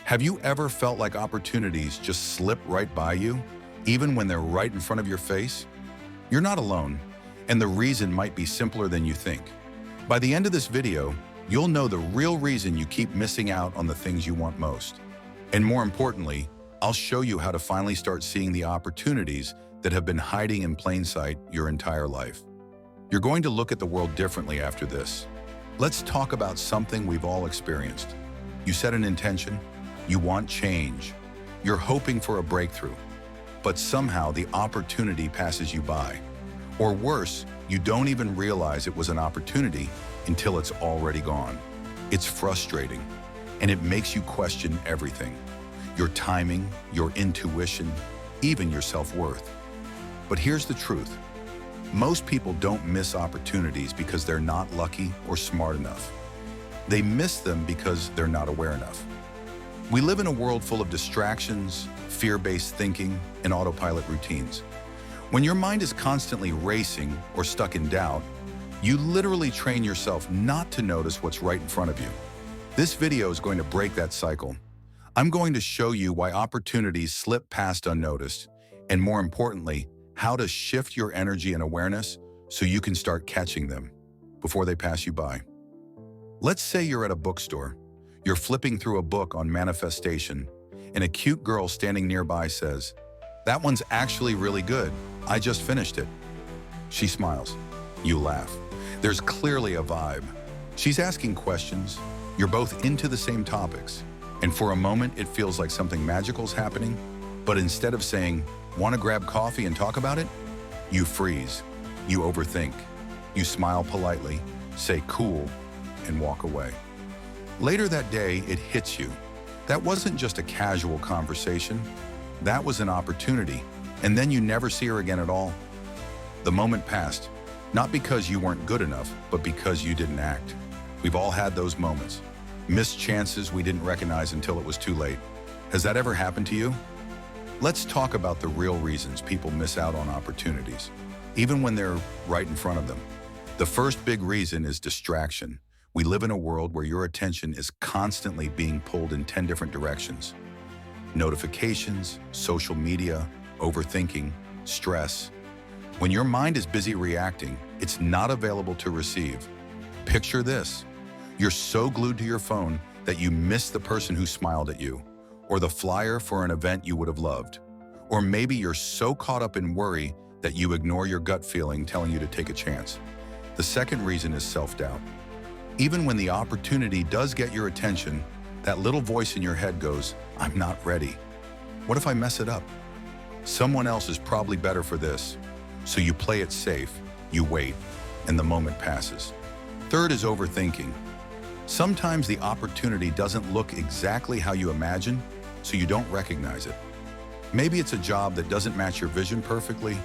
Have you ever felt like opportunities just slip right by you, even when they're right in front of your face? You're not alone, and the reason might be simpler than you think. By the end of this video, you'll know the real reason you keep missing out on the things you want most. And more importantly, I'll show you how to finally start seeing the opportunities that have been hiding in plain sight your entire life. You're going to look at the world differently after this. Let's talk about something we've all experienced. You set an intention, you want change, you're hoping for a breakthrough, but somehow the opportunity passes you by. Or worse, you don't even realize it was an opportunity until it's already gone. It's frustrating, and it makes you question everything. Your timing, your intuition, even your self-worth. But here's the truth. Most people don't miss opportunities because they're not lucky or smart enough. They miss them because they're not aware enough. We live in a world full of distractions, fear-based thinking, and autopilot routines. When your mind is constantly racing or stuck in doubt, you literally train yourself not to notice what's right in front of you. This video is going to break that cycle. I'm going to show you why opportunities slip past unnoticed, and more importantly, how to shift your energy and awareness so you can start catching them before they pass you by. Let's say you're at a bookstore. You're flipping through a book on manifestation, and a cute girl standing nearby says, "That one's actually really good. I just finished it." She smiles. You laugh. There's clearly a vibe. She's asking questions. You're both into the same topics. And for a moment, it feels like something magical's happening. But instead of saying, "Want to grab coffee and talk about it?" you freeze. You overthink. You smile politely, say cool, and walk away. Later that day, it hits you. That wasn't just a casual conversation. That was an opportunity. And then you never see her again at all. The moment passed, not because you weren't good enough, but because you didn't act. We've all had those moments. Missed chances we didn't recognize until it was too late. Has that ever happened to you? Let's talk about the real reasons people miss out on opportunities, even when they're right in front of them. The first big reason is distraction. We live in a world where your attention is constantly being pulled in 10 different directions. Notifications, social media, overthinking, stress. When your mind is busy reacting, it's not available to receive. Picture this. You're so glued to your phone that you miss the person who smiled at you, or the flyer for an event you would have loved. Or maybe you're so caught up in worry that you ignore your gut feeling telling you to take a chance. The second reason is self-doubt. Even when the opportunity does get your attention, that little voice in your head goes, "I'm not ready. What if I mess it up? Someone else is probably better for this." So you play it safe, you wait, and the moment passes. Third is overthinking. Sometimes the opportunity doesn't look exactly how you imagine, so you don't recognize it. Maybe it's a job that doesn't match your vision perfectly,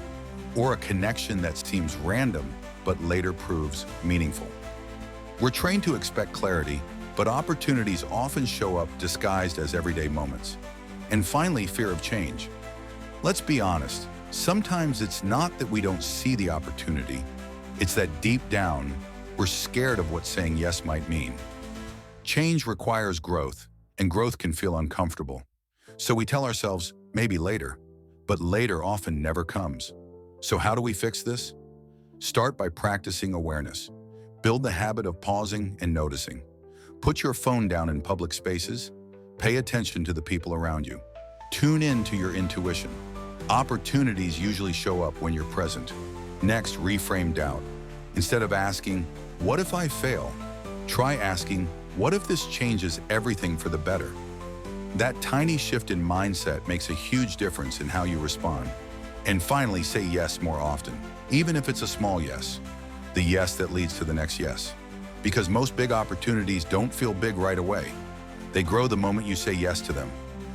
or a connection that seems random but later proves meaningful. We're trained to expect clarity, but opportunities often show up disguised as everyday moments. And finally, fear of change. Let's be honest, sometimes it's not that we don't see the opportunity, it's that deep down, we're scared of what saying yes might mean. Change requires growth, and growth can feel uncomfortable. So we tell ourselves, maybe later, but later often never comes. So how do we fix this? Start by practicing awareness. Build the habit of pausing and noticing. Put your phone down in public spaces. Pay attention to the people around you. Tune in to your intuition. Opportunities usually show up when you're present. Next, reframe doubt. Instead of asking, "What if I fail?" try asking, "What if this changes everything for the better?" That tiny shift in mindset makes a huge difference in how you respond. And finally, say yes more often, even if it's a small yes. The yes that leads to the next yes. Because most big opportunities don't feel big right away. They grow the moment you say yes to them.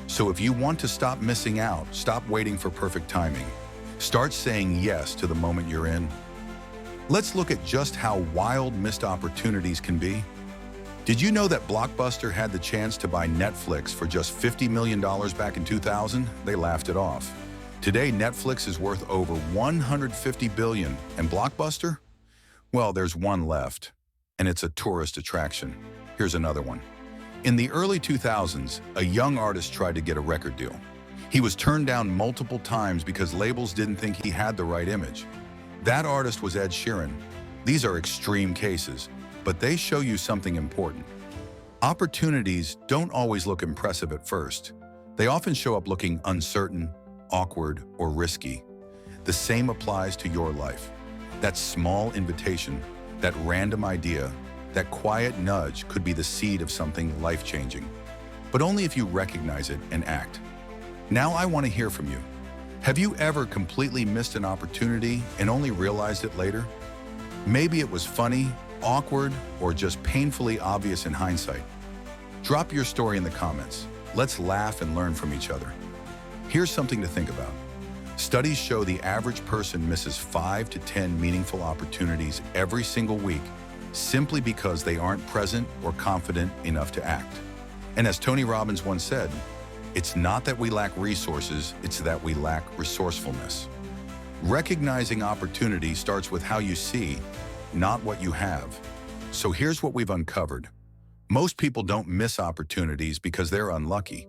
So if you want to stop missing out, stop waiting for perfect timing. Start saying yes to the moment you're in. Let's look at just how wild missed opportunities can be. Did you know that Blockbuster had the chance to buy Netflix for just $50 million back in 2000? They laughed it off. Today, Netflix is worth over $150 billion, and Blockbuster? Well, there's one left, and it's a tourist attraction. Here's another one. In the early 2000s, a young artist tried to get a record deal. He was turned down multiple times because labels didn't think he had the right image. That artist was Ed Sheeran. These are extreme cases, but they show you something important. Opportunities don't always look impressive at first. They often show up looking uncertain, awkward, or risky. The same applies to your life. That small invitation, that random idea, that quiet nudge could be the seed of something life-changing. But only if you recognize it and act. Now I want to hear from you. Have you ever completely missed an opportunity and only realized it later? Maybe it was funny, awkward, or just painfully obvious in hindsight. Drop your story in the comments. Let's laugh and learn from each other. Here's something to think about. Studies show the average person misses 5 to 10 meaningful opportunities every single week simply because they aren't present or confident enough to act. And as Tony Robbins once said, it's not that we lack resources, it's that we lack resourcefulness. Recognizing opportunity starts with how you see, not what you have. So here's what we've uncovered. Most people don't miss opportunities because they're unlucky.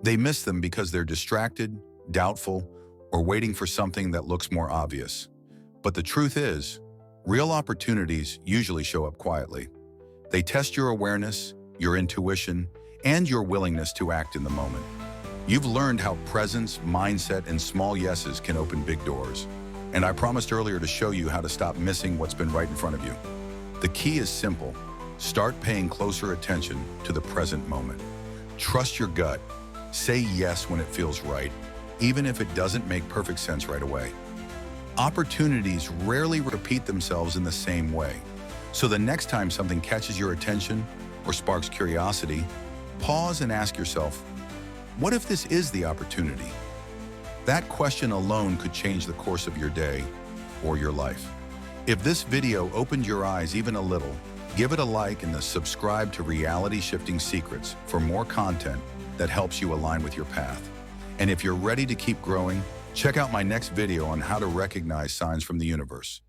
They miss them because they're distracted, doubtful, or waiting for something that looks more obvious. But the truth is, real opportunities usually show up quietly. They test your awareness, your intuition, and your willingness to act in the moment. You've learned how presence, mindset, and small yeses can open big doors. And I promised earlier to show you how to stop missing what's been right in front of you. The key is simple. Start paying closer attention to the present moment. Trust your gut. Say yes when it feels right, even if it doesn't make perfect sense right away. Opportunities rarely repeat themselves in the same way. So the next time something catches your attention or sparks curiosity, pause and ask yourself, what if this is the opportunity? That question alone could change the course of your day or your life. If this video opened your eyes even a little, give it a like and subscribe to Reality Shifting Secrets for more content that helps you align with your path. And if you're ready to keep growing, check out my next video on how to recognize signs from the universe.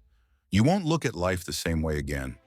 You won't look at life the same way again.